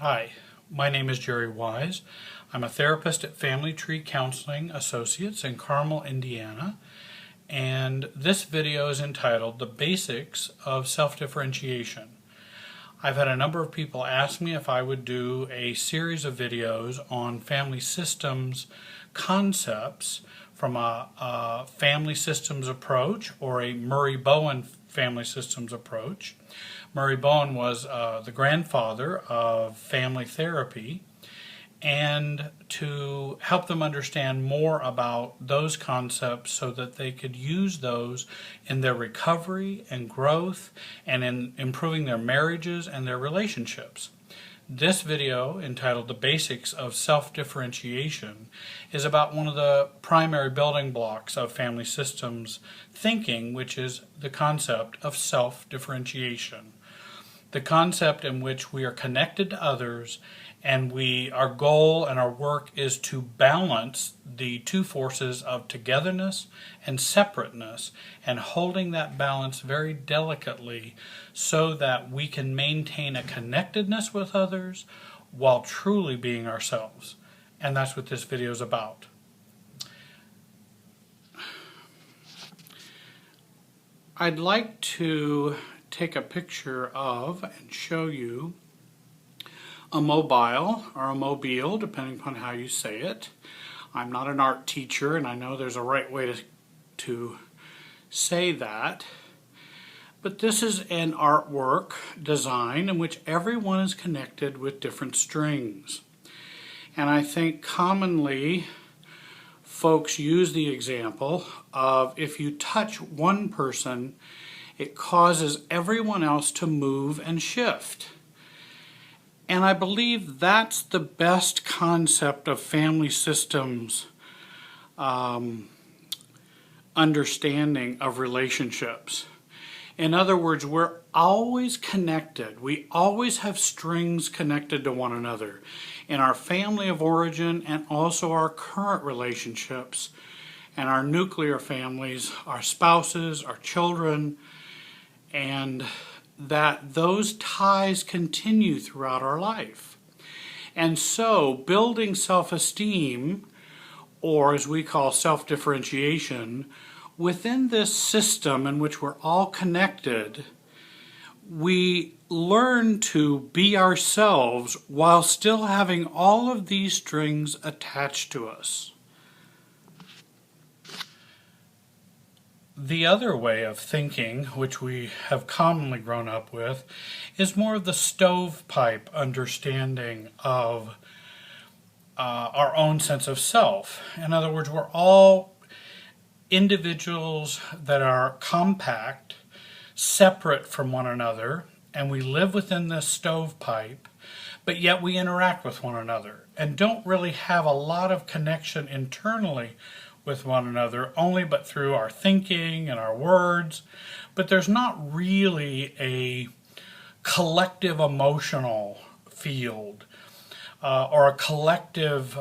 Hi, my name is Jerry Wise. I'm a therapist at Family Tree Counseling Associates in Carmel, Indiana, and this video is entitled The Basics of Self-Differentiation. I've had a number of people ask me if I would do a series of videos on family systems concepts from a family systems approach or a Murray-Bowen family systems approach. Murray-Bowen was the grandfather of family therapy, and to help them understand more about those concepts so that they could use those in their recovery and growth and in improving their marriages and their relationships. This video, entitled The Basics of Self-Differentiation, is about one of the primary building blocks of family systems thinking, which is the concept of self-differentiation. The concept in which we are connected to others, and our goal and our work is to balance the two forces of togetherness and separateness, and holding that balance very delicately so that we can maintain a connectedness with others while truly being ourselves. And that's what this video is about. I'd like to take a picture of and show you a mobile or a mobile, depending upon how you say it. I'm not an art teacher, and I know there's a right way to say that, but this is an artwork design in which everyone is connected with different strings. And I think commonly folks use the example of if you touch one person, it causes everyone else to move and shift. And I believe that's the best concept of family systems understanding of relationships. In other words, we're always connected. We always have strings connected to one another in our family of origin and also our current relationships and our nuclear families, our spouses, our children, and that those ties continue throughout our life. And so building self-esteem, or as we call self-differentiation, within this system in which we're all connected, we learn to be ourselves while still having all of these strings attached to us. The other way of thinking, which we have commonly grown up with, is more of the stovepipe understanding of our own sense of self. In other words, we're all individuals that are compact, separate from one another, and we live within this stovepipe, but yet we interact with one another and don't really have a lot of connection internally with one another, only but through our thinking and our words. But there's not really a collective emotional field or a collective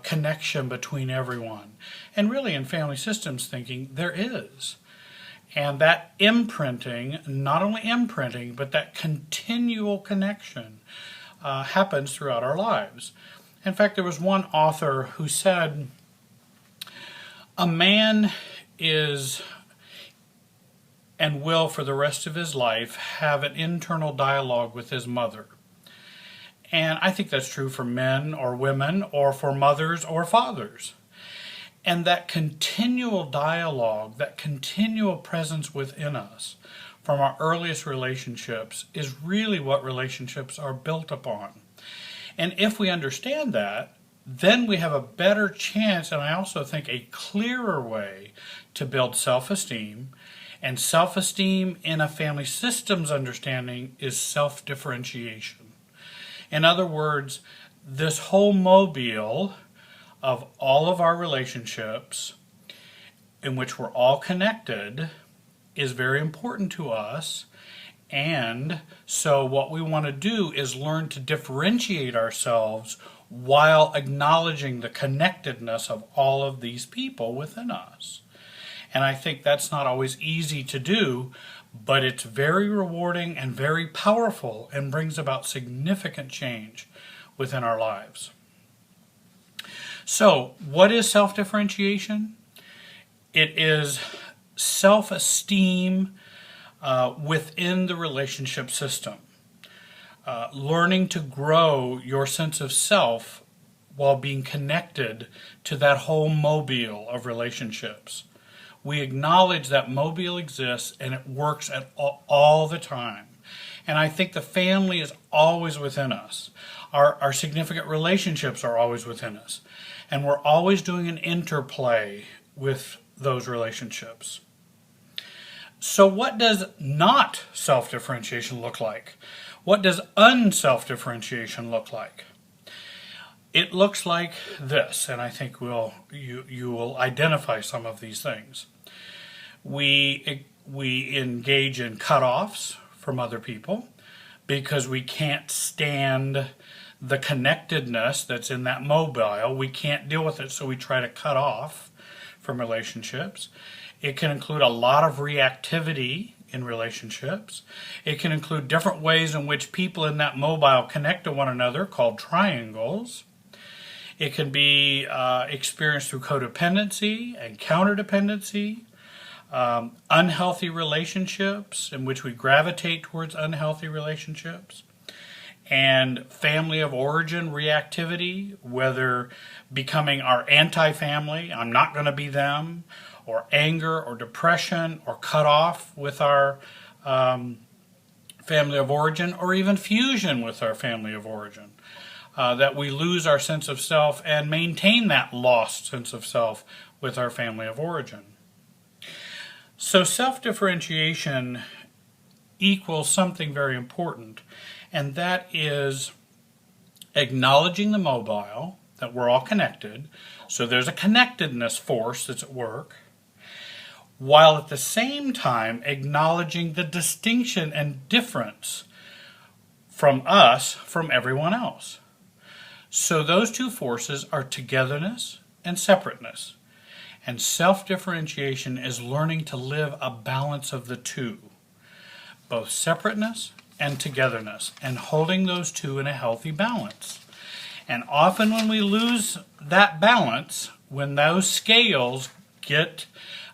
connection between everyone. And really in family systems thinking, there is. And that imprinting, not only imprinting, but that continual connection happens throughout our lives. In fact, there was one author who said, a man is and will for the rest of his life have an internal dialogue with his mother. And I think that's true for men or women or for mothers or fathers. And that continual dialogue, that continual presence within us from our earliest relationships is really what relationships are built upon. And if we understand that, then we have a better chance, and I also think a clearer way to build self-esteem. And self-esteem in a family systems understanding is self-differentiation. In other words, this whole mobile of all of our relationships in which we're all connected is very important to us. And so what we want to do is learn to differentiate ourselves while acknowledging the connectedness of all of these people within us. And I think that's not always easy to do, but it's very rewarding and very powerful and brings about significant change within our lives. So, what is self-differentiation? It is self-esteem within the relationship system. Learning to grow your sense of self while being connected to that whole mobile of relationships. We acknowledge that mobile exists and it works at all the time. And I think the family is always within us. Our significant relationships are always within us. And we're always doing an interplay with those relationships. So what does not self-differentiation look like? What does unself-differentiation look like? It looks like this, and I think you will identify some of these things. We engage in cutoffs from other people because we can't stand the connectedness that's in that mobile. We can't deal with it, so we try to cut off from relationships. It can include a lot of reactivity in relationships. It can include different ways in which people in that mobile connect to one another, called triangles. It can be experienced through codependency and counterdependency, unhealthy relationships in which we gravitate towards unhealthy relationships, and family of origin reactivity, whether becoming our anti-family, I'm not going to be them, or anger or depression, or cut off with our family of origin, or even fusion with our family of origin. That we lose our sense of self and maintain that lost sense of self with our family of origin. So self-differentiation equals something very important, and that is acknowledging the mobile, that we're all connected, so there's a connectedness force that's at work, while at the same time acknowledging the distinction and difference from us from everyone else. So those two forces are togetherness and separateness. And self-differentiation is learning to live a balance of the two, both separateness and togetherness, and holding those two in a healthy balance. And often when we lose that balance, when those scales get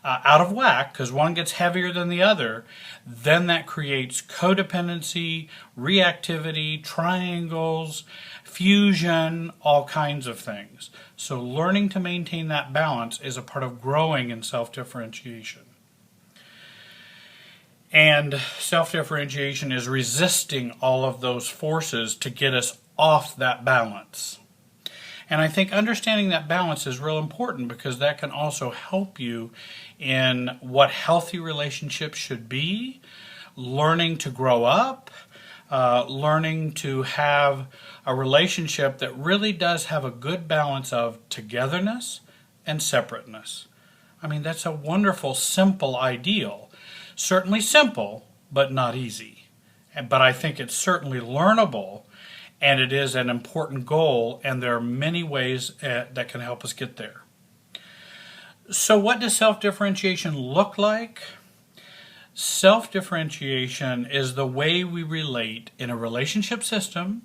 out of whack, because one gets heavier than the other, then that creates codependency, reactivity, triangles, fusion, all kinds of things. So learning to maintain that balance is a part of growing in self-differentiation. And self-differentiation is resisting all of those forces to get us off that balance. And I think understanding that balance is real important, because that can also help you in what healthy relationships should be, learning to grow up, learning to have a relationship that really does have a good balance of togetherness and separateness. I mean, that's a wonderful, simple ideal. Certainly simple, but not easy. But I think it's certainly learnable, and it is an important goal, and there are many ways that can help us get there. So what does self-differentiation look like? Self-differentiation is the way we relate in a relationship system,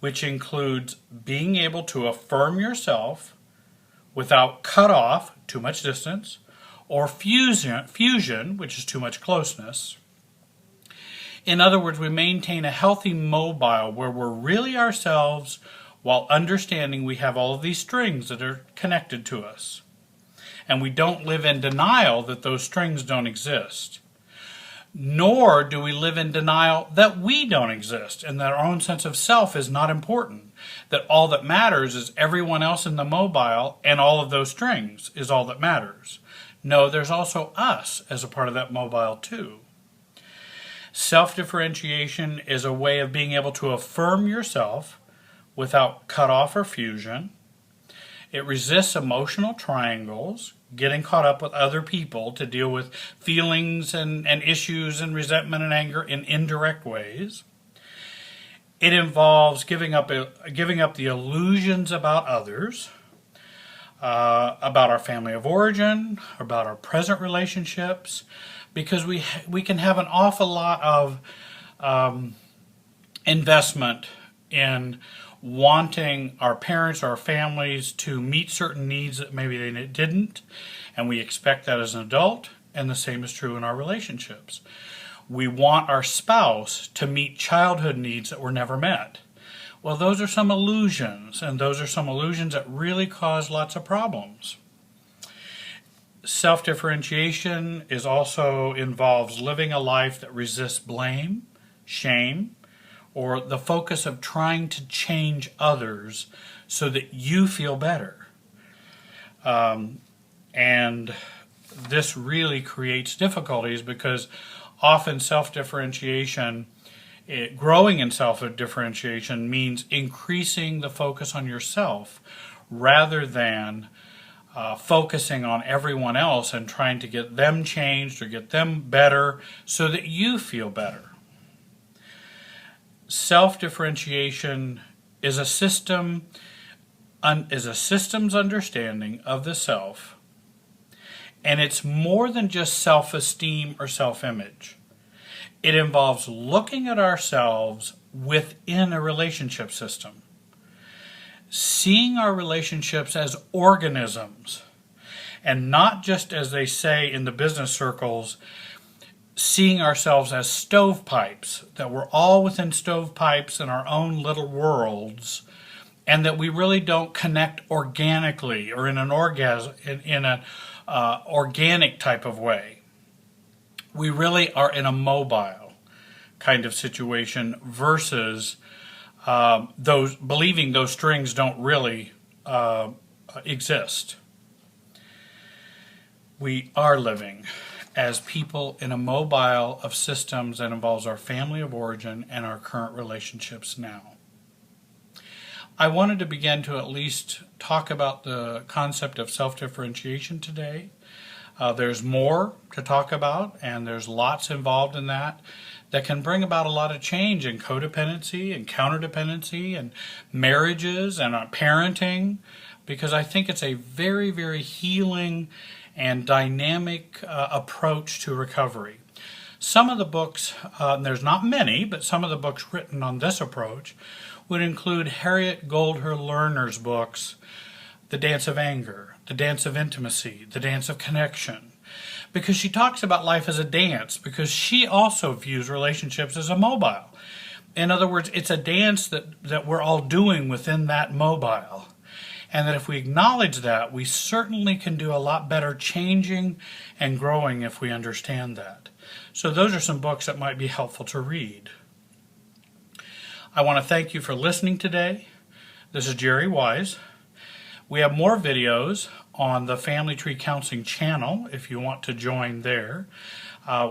which includes being able to affirm yourself without cut off, too much distance, or fusion, which is too much closeness. In other words, we maintain a healthy mobile where we're really ourselves while understanding we have all of these strings that are connected to us. And we don't live in denial that those strings don't exist. Nor do we live in denial that we don't exist and that our own sense of self is not important. That all that matters is everyone else in the mobile, and all of those strings is all that matters. No, there's also us as a part of that mobile too. Self-differentiation is a way of being able to affirm yourself without cutoff or fusion. It resists emotional triangles, getting caught up with other people to deal with feelings and issues and resentment and anger in indirect ways. It involves giving up the illusions about others, about our family of origin, about our present relationships, because we can have an awful lot of investment in wanting our parents or our families to meet certain needs that maybe they didn't, and we expect that as an adult, and the same is true in our relationships. We want our spouse to meet childhood needs that were never met. Well, those are some illusions, and those are some illusions that really cause lots of problems. Self-differentiation also involves living a life that resists blame, shame, or the focus of trying to change others so that you feel better. And this really creates difficulties because often self-differentiation, growing in self-differentiation means increasing the focus on yourself rather than focusing on everyone else and trying to get them changed or get them better so that you feel better. Self-differentiation is a systems understanding of the self, and it's more than just self-esteem or self-image. It involves looking at ourselves within a relationship system, seeing our relationships as organisms, and not just, as they say in the business circles, seeing ourselves as stovepipes, that we're all within stovepipes in our own little worlds, and that we really don't connect organically or in an organic type of way. We really are in a mobile kind of situation versus believing those strings don't really exist. We are living as people in a mobile of systems that involves our family of origin and our current relationships now. I wanted to begin to at least talk about the concept of self-differentiation today. There's more to talk about, and there's lots involved in that can bring about a lot of change in codependency and counterdependency and marriages and parenting, because I think it's a very, very healing and dynamic approach to recovery. Some of the books, there's not many, but some of the books written on this approach would include Harriet Goldher Lerner's books, The Dance of Anger, The Dance of Intimacy, The Dance of Connection, because she talks about life as a dance, because she also views relationships as a mobile. In other words, it's a dance that we're all doing within that mobile. And that if we acknowledge that, we certainly can do a lot better changing and growing if we understand that. So those are some books that might be helpful to read. I want to thank you for listening today. This is Jerry Wise. We have more videos on the Family Tree Counseling channel if you want to join there.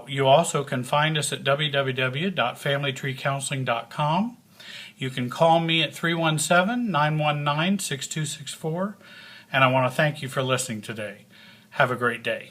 You also can find us at www.familytreecounseling.com. You can call me at 317-919-6264, and I want to thank you for listening today. Have a great day.